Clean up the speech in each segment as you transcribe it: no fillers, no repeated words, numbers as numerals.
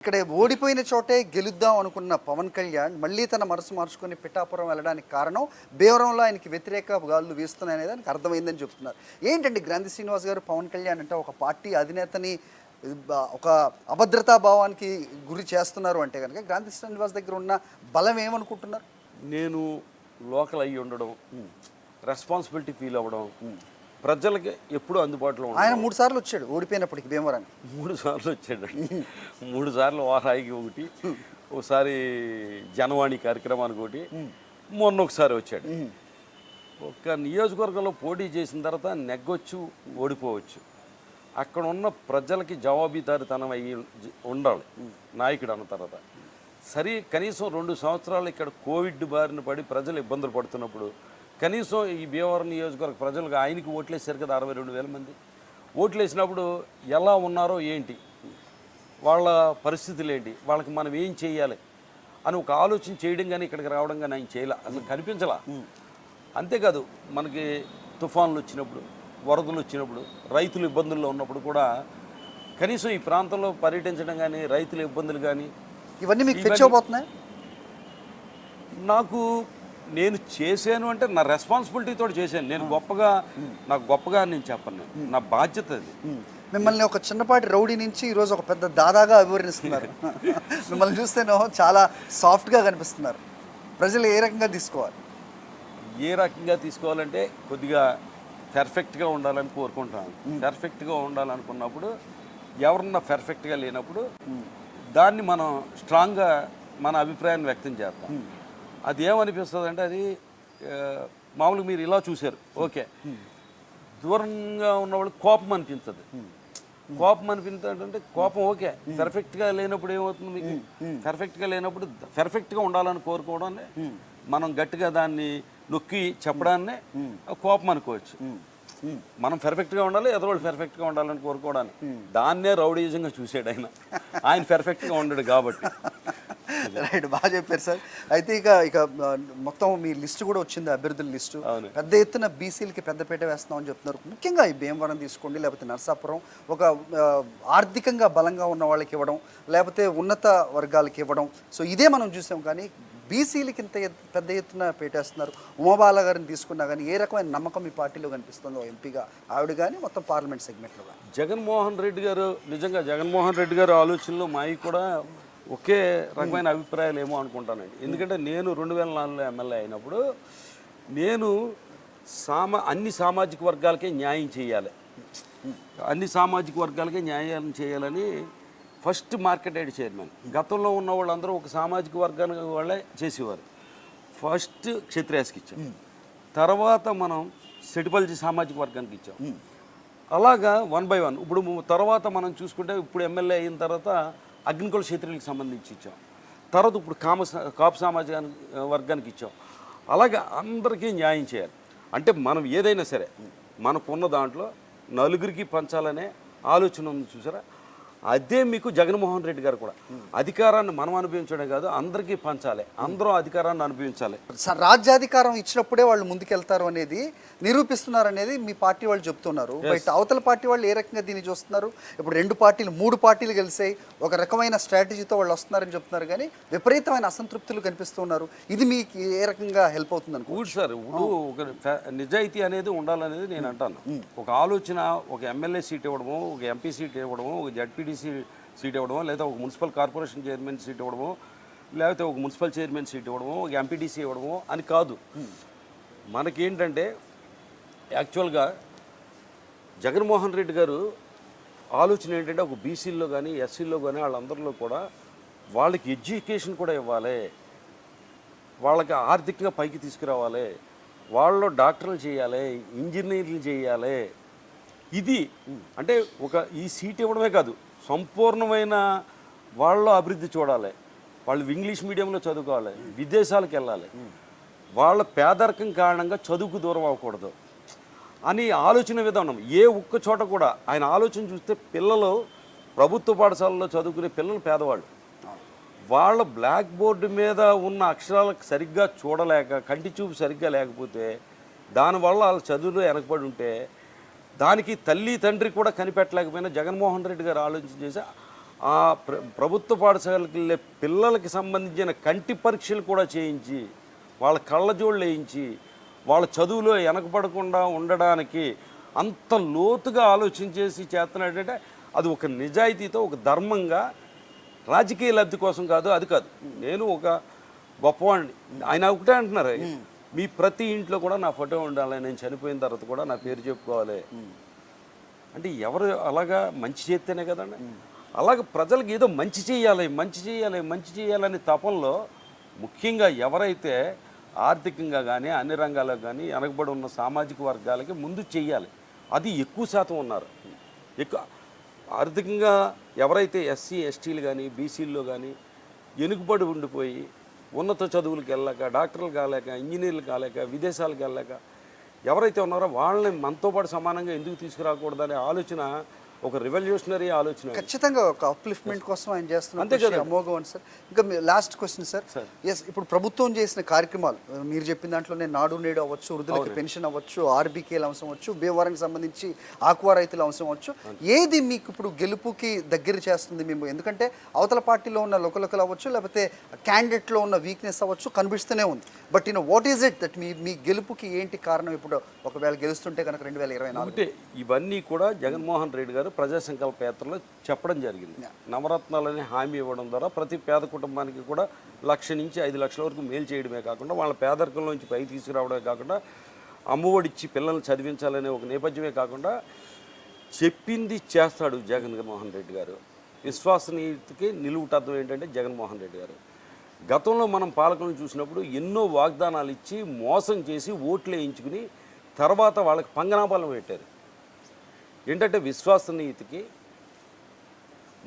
ఇక్కడ ఓడిపోయిన చోటే గెలుద్దాం అనుకున్న పవన్ కళ్యాణ్ మళ్ళీ తన మనసు మార్చుకొని పిఠాపురం వెళ్ళడానికి కారణం భీమవరంలో ఆయనకి వ్యతిరేక గాలులు వీస్తున్నాయనే దానికి అర్థమైందని చెప్తున్నారు. ఏంటండి గ్రాంధి శ్రీనివాస్ గారు పవన్ కళ్యాణ్ అంటే ఒక పార్టీ అధినేతని ఒక అభద్రతా భావానికి గురి చేస్తున్నారు అంటే కనుక గ్రాంధి శ్రీనివాస్ దగ్గర ఉన్న బలం ఏమనుకుంటున్నారు? నేను లోకల్ అయ్యి ఉండడం, రెస్పాన్సిబిలిటీ ఫీల్ అవ్వడం, ప్రజలకి ఎప్పుడు అందుబాటులో ఆయన 3 సార్లు వచ్చాడు ఓడిపోయినప్పటికి భీమవరానికి. 3 సార్లు వచ్చాడు. 3 సార్లు వారాయికి ఒకటి, ఒకసారి జనవాణి కార్యక్రమానికి ఒకటి, మొన్న ఒకసారి వచ్చాడు. ఒక నియోజకవర్గంలో పోటీ చేసిన తర్వాత నెగ్గొచ్చు, ఓడిపోవచ్చు. అక్కడ ఉన్న ప్రజలకి జవాబుదారీతనం అయ్యి ఉండాలి నాయకుడు అన్న తర్వాత. సరే, కనీసం 2 సంవత్సరాలు ఇక్కడ కోవిడ్ బారిన పడి ప్రజలు ఇబ్బందులు పడుతున్నప్పుడు కనీసం ఈ భీమవరం నియోజకవర్గ ప్రజలకు ఆయనకి ఓట్లేసారు కదా 62,000 మంది. ఓట్లేసినప్పుడు ఎలా ఉన్నారో ఏంటి, వాళ్ళ పరిస్థితులు ఏంటి, వాళ్ళకి మనం ఏం చేయాలి అని ఒక ఆలోచన చేయడం కానీ ఇక్కడికి రావడం కానీ ఆయన చేయాల, అసలు కనిపించలా. అంతేకాదు, మనకి తుఫాన్లు వచ్చినప్పుడు, వరదలు వచ్చినప్పుడు, రైతులు ఇబ్బందుల్లో ఉన్నప్పుడు కూడా కనీసం ఈ ప్రాంతంలో పర్యటించడం కానీ, రైతుల ఇబ్బందులు కానీ ఇవన్నీ మీకు తెచ్చబోతున్నాయి. నేను చేశాను అంటే నా రెస్పాన్సిబిలిటీతో చేశాను. నాకు గొప్పగా నేను చెప్పను, నా బాధ్యత అది. మిమ్మల్ని ఒక చిన్నపాటి రౌడీ నుంచి ఈరోజు ఒక పెద్ద దాదాగా అభివర్ణిస్తున్నారు. మిమ్మల్ని చూస్తేనో చాలా సాఫ్ట్గా కనిపిస్తున్నారు. ప్రజలు ఏ రకంగా తీసుకోవాలి? ఏ రకంగా తీసుకోవాలంటే కొద్దిగా పర్ఫెక్ట్గా ఉండాలని కోరుకుంటాను. పర్ఫెక్ట్గా ఉండాలనుకున్నప్పుడు, ఎవరన్నా పర్ఫెక్ట్గా లేనప్పుడు దాన్ని మనం స్ట్రాంగ్గా మన అభిప్రాయాన్ని వ్యక్తం చేస్తాం. అది ఏమనిపిస్తుంది అంటే, అది మామూలుగా మీరు ఇలా చూశారు, ఓకే, దూరంగా ఉన్నవాళ్ళు కోపం అనిపించదు. కోపం అనిపించదంటే కోపం ఓకే, పర్ఫెక్ట్గా లేనప్పుడు ఏమవుతుంది, మీకు పర్ఫెక్ట్గా లేనప్పుడు పర్ఫెక్ట్గా ఉండాలని కోరుకోవడాన్ని మనం గట్టిగా దాన్ని నొక్కి చెప్పడాన్నే కోపం అనుకోవచ్చు. మనం పర్ఫెక్ట్గా ఉండాలి, ఎదురోళ్ళు పర్ఫెక్ట్గా ఉండాలని కోరుకోవడానికి, దాన్నే రౌడీజంగా చూసాడు ఆయన పర్ఫెక్ట్గా ఉండడు కాబట్టి. రైట్, బాగా చెప్పారు సార్. అయితే ఇక మొత్తం మీ లిస్టు కూడా వచ్చింది, అభ్యర్థుల లిస్టు. పెద్ద ఎత్తున బీసీలకి పెద్దపీట వేస్తామని చెప్తున్నారు. ముఖ్యంగా ఈ భీమవరం తీసుకోండి, లేకపోతే నరసాపురం, ఒక ఆర్థికంగా బలంగా ఉన్న వాళ్ళకి ఇవ్వడం, లేకపోతే ఉన్నత వర్గాలకి ఇవ్వడం. సో ఇదే మనం చూసాం. కానీ బీసీలకి ఇంత పెద్ద ఎత్తున పెట్టేస్తున్నారు. ఉమాబాల గారిని తీసుకున్నా కానీ ఏ రకమైన నమ్మకం ఈ పార్టీలో కనిపిస్తుందో, ఎంపీగా ఆవిడ కానీ మొత్తం పార్లమెంట్ సెగ్మెంట్లో కానీ. జగన్మోహన్ రెడ్డి గారు, నిజంగా జగన్మోహన్ రెడ్డి గారు ఆలోచనలు మావి కూడా ఒకే రకమైన అభిప్రాయాలు ఏమో అనుకుంటానండి. ఎందుకంటే నేను 2004లో ఎమ్మెల్యే అయినప్పుడు నేను అన్ని సామాజిక వర్గాలకే న్యాయం చేయాలి, అన్ని సామాజిక వర్గాలకే న్యాయం చేయాలని ఫస్ట్ మార్కెట్ యార్డ్ చైర్మన్. గతంలో ఉన్న వాళ్ళందరూ ఒక సామాజిక వర్గానికి వాళ్ళే చేసేవారు. ఫస్ట్ క్షత్రియాస్కి ఇచ్చాం, తర్వాత మనం సెటిపల్జీ సామాజిక వర్గానికి ఇచ్చాం. అలాగా 1 by 1. ఇప్పుడు తర్వాత మనం చూసుకుంటే, ఇప్పుడు ఎమ్మెల్యే అయిన తర్వాత అగ్నికుల క్షత్రియులకు సంబంధించి ఇచ్చాం, తర్వాత ఇప్పుడు కాపు సామాజిక వర్గానికి ఇచ్చాం. అలాగే అందరికీ న్యాయం చేయాలి. అంటే మనం ఏదైనా సరే మనకున్న దాంట్లో నలుగురికి పంచాలనే ఆలోచన ఉంది చూసారా. అదే మీకు జగన్మోహన్ రెడ్డి గారు కూడా అధికారాన్ని మనం అనుభవించడం కాదు, అందరికీ పంచాలి, అందరూ అధికారాన్ని అనుభవించాలి. రాజ్యాధికారం ఇచ్చినప్పుడే వాళ్ళు ముందుకెళ్తారు అనేది నిరూపిస్తున్నారు అనేది మీ పార్టీ వాళ్ళు చెప్తున్నారు. బయట అవతల పార్టీ వాళ్ళు ఏ రకంగా దీన్ని చూస్తున్నారు? ఇప్పుడు 3 పార్టీలు కలిసాయి, ఒక రకమైన స్ట్రాటజీతో వాళ్ళు వస్తున్నారని చెప్తున్నారు. కానీ విపరీతమైన అసంతృప్తులు కనిపిస్తున్నారు. ఇది మీకు ఏ రకంగా హెల్ప్ అవుతుంది అనుకోండి సార్? ఇప్పుడు ఒక నిజాయితీ అనేది ఉండాలనేది నేను అంటాను. ఒక ఆలోచన, ఒక ఎమ్మెల్యే సీట్ ఇవ్వడము, ఒక ఎంపీ సీట్ ఇవ్వడము, ఒక జడ్పీడీసీ సీట్ ఇవ్వడమో, లేదా ఒక మున్సిపల్ కార్పొరేషన్ చైర్మన్ సీట్ ఇవ్వడమో, లేకపోతే ఒక మున్సిపల్ చైర్మన్ సీట్ ఇవ్వడమో, ఒక ఎంపీడీసీ ఇవ్వడమో అని కాదు. మనకేంటంటే యాక్చువల్గా జగన్మోహన్ రెడ్డి గారు ఆలోచన ఏంటంటే, ఒక బీసీల్లో కానీ ఎస్సీల్లో కానీ వాళ్ళందరిలో కూడా వాళ్ళకి ఎడ్యుకేషన్ కూడా ఇవ్వాలి, వాళ్ళకి ఆర్థికంగా పైకి తీసుకురావాలి, వాళ్ళలో డాక్టర్లు చేయాలి, ఇంజనీర్లు చేయాలి. ఇది అంటే ఈ సీట్ ఇవ్వడమే కాదు, సంపూర్ణమైన వాళ్ళలో అభివృద్ధి చూడాలి. వాళ్ళు ఇంగ్లీష్ మీడియంలో చదువుకోవాలి, విదేశాలకు వెళ్ళాలి, వాళ్ళ పేదరికం కారణంగా చదువుకు దూరం అవ్వకూడదు అని ఆలోచన విధానం. ఏ ఒక్క చోట కూడా ఆయన ఆలోచన చూస్తే, పిల్లలు ప్రభుత్వ పాఠశాలలో చదువుకునే పిల్లలు పేదవాళ్ళు, వాళ్ళ బ్లాక్ బోర్డు మీద ఉన్న అక్షరాలకు సరిగ్గా చూడలేక, కంటి చూపు సరిగ్గా లేకపోతే, దానివల్ల వాళ్ళ చదువులో వెనకబడి ఉంటే దానికి తల్లి తండ్రి కూడా కనిపెట్టలేకపోయినా జగన్మోహన్ రెడ్డి గారు ఆలోచన చేసి ఆ ప్రభుత్వ పాఠశాలకు వెళ్ళే పిల్లలకి సంబంధించిన కంటి పరీక్షలు కూడా చేయించి వాళ్ళ కళ్ళజోళ్ళు వేయించి వాళ్ళ చదువులో వెనకబడకుండా ఉండడానికి అంత లోతుగా ఆలోచన చేసి చేస్తున్నాడంటే అది ఒక నిజాయితీతో ఒక ధర్మంగా రాజకీయ లబ్ధి కోసం కాదు, అది కాదు. నేను ఒక గొప్పవాడిని, ఆయన ఒకటే అంటున్నారు, మీ ప్రతి ఇంట్లో కూడా నా ఫోటో ఉండాలి, నేను చనిపోయిన తర్వాత కూడా నా పేరు చెప్పుకోవాలి అంటే ఎవరు అలాగా మంచి చేస్తేనే కదండి. అలాగే ప్రజలకు ఏదో మంచి చేయాలి మంచి చేయాలి మంచి చేయాలని తపంలో ముఖ్యంగా ఎవరైతే ఆర్థికంగా కానీ అన్ని రంగాల్లో కానీ వెనకబడి ఉన్న సామాజిక వర్గాలకి ముందు చెయ్యాలి, అది ఎక్కువ శాతం ఉన్నారు. ఎక్కువ ఆర్థికంగా ఎవరైతే ఎస్సీ ఎస్టీలు కానీ బీసీల్లో కానీ వెనుకబడి ఉండిపోయి ఉన్నత చదువులకు వెళ్ళాక డాక్టర్లు కాలేక ఇంజనీర్లు కాలేక విదేశాలకు వెళ్ళాక ఎవరైతే ఉన్నారో వాళ్ళని మనతో పాటు సమానంగా ఎందుకు తీసుకురాకూడదనే ఆలోచన ఒక రెవల్యూషనరీ ఆలోచన. ఖచ్చితంగా ఒక అప్లిఫ్ట్మెంట్ కోసం ఆయన అంతే చేస్తున్నారు, కదా. అమోఘం అని సార్. ఇంకా లాస్ట్ క్వశ్చన్ సార్, ఎస్ ఇప్పుడు ప్రభుత్వం చేసిన కార్యక్రమాలు మీరు చెప్పిన దాంట్లోనే నాడు నేడు అవ్వచ్చు, వృద్ధులకి పెన్షన్ అవ్వచ్చు, ఆర్బీకేల అంశం అవ్వచ్చు, భీమవరానికి సంబంధించి ఆక్వా రైతుల అంశం అవ్వచ్చు, ఏది మీకు ఇప్పుడు గెలుపుకి దగ్గర చేస్తుంది మేము? ఎందుకంటే అవతల పార్టీలో ఉన్న లోకల్ అవ్వచ్చు, లేకపోతే క్యాండిడేట్లో ఉన్న వీక్నెస్ అవ్వచ్చు కనిపిస్తూనే ఉంది. But what is it that మీ గెలుపుకి ఏంటి కారణం? ఇప్పుడు ఒకవేళ గెలుస్తుంటే కనుక 2024 అంటే ఇవన్నీ కూడా జగన్మోహన్ రెడ్డి గారు ప్రజా సంకల్ప యాత్రలో చెప్పడం జరిగింది. నవరత్నాలని హామీ ఇవ్వడం ద్వారా ప్రతి పేద కుటుంబానికి కూడా 1,00,000 నుంచి 5,00,000 వరకు మేలు చేయడమే కాకుండా వాళ్ళ పేదరికంలో నుంచి పైకి తీసుకురావడమే కాకుండా అమ్మఒడిచ్చి పిల్లల్ని చదివించాలనే ఒక నేపథ్యమే కాకుండా చెప్పింది చేస్తాడు జగన్మోహన్ రెడ్డి గారు. విశ్వసనీయతకి నిలువుటర్థం ఏంటంటే జగన్మోహన్ రెడ్డి గారు గతంలో మనం పాలకులను చూసినప్పుడు ఎన్నో వాగ్దానాలు ఇచ్చి మోసం చేసి ఓట్లు వేయించుకుని తర్వాత వాళ్ళకి పంగనాపాలను పెట్టారు. ఏంటంటే విశ్వసనీయతకి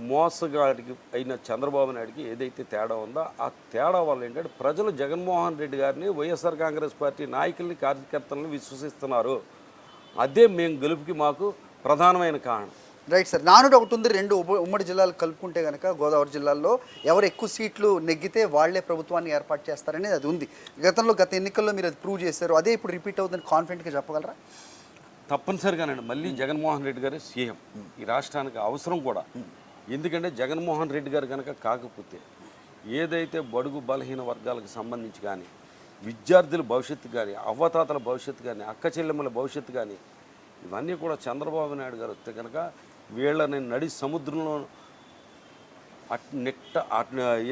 మోసగాడికి అయిన చంద్రబాబు నాయుడికి ఏదైతే తేడా ఉందో ఆ తేడా వల్ల ఏంటంటే ప్రజలు జగన్మోహన్ రెడ్డి గారిని వైఎస్ఆర్ కాంగ్రెస్ పార్టీ నాయకుల్ని కార్యకర్తలను విశ్వసిస్తున్నారు. అదే మేము గెలుపుకి మాకు ప్రధానమైన కారణం. Right sir. నానుడు ఒకటి ఉంది, రెండు ఉమ్మడి జిల్లాలు కలుపుకుంటే కనుక గోదావరి జిల్లాల్లో ఎవరు ఎక్కువ సీట్లు నెగ్గితే వాళ్లే ప్రభుత్వాన్ని ఏర్పాటు చేస్తారనేది అది ఉంది. గత ఎన్నికల్లో మీరు అది ప్రూవ్ చేశారు, అదే ఇప్పుడు రిపీట్ అవుతుందని కాన్ఫిడెంట్గా చెప్పగలరా? తప్పనిసరిగానండి. మళ్ళీ జగన్మోహన్ రెడ్డి గారు సీఎం ఈ రాష్ట్రానికి అవసరం కూడా. ఎందుకంటే జగన్మోహన్ రెడ్డి గారు కనుక కాకపోతే ఏదైతే బడుగు బలహీన వర్గాలకు సంబంధించి కానీ విద్యార్థుల భవిష్యత్తు కానీ అవ్వతాతల భవిష్యత్తు కానీ అక్క చెల్లెమ్మల భవిష్యత్తు కానీ ఇవన్నీ కూడా చంద్రబాబు నాయుడు గారు వస్తే కనుక వీళ్ళని నడి సముద్రంలో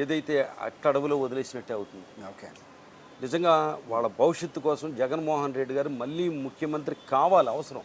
ఏదైతే అట్టడవులో వదిలేసినట్టే అవుతుంది. ఓకే, నిజంగా వాళ్ళ భవిష్యత్తు కోసం జగన్మోహన్ రెడ్డి గారు మళ్ళీ ముఖ్యమంత్రి కావాలి, అవసరం.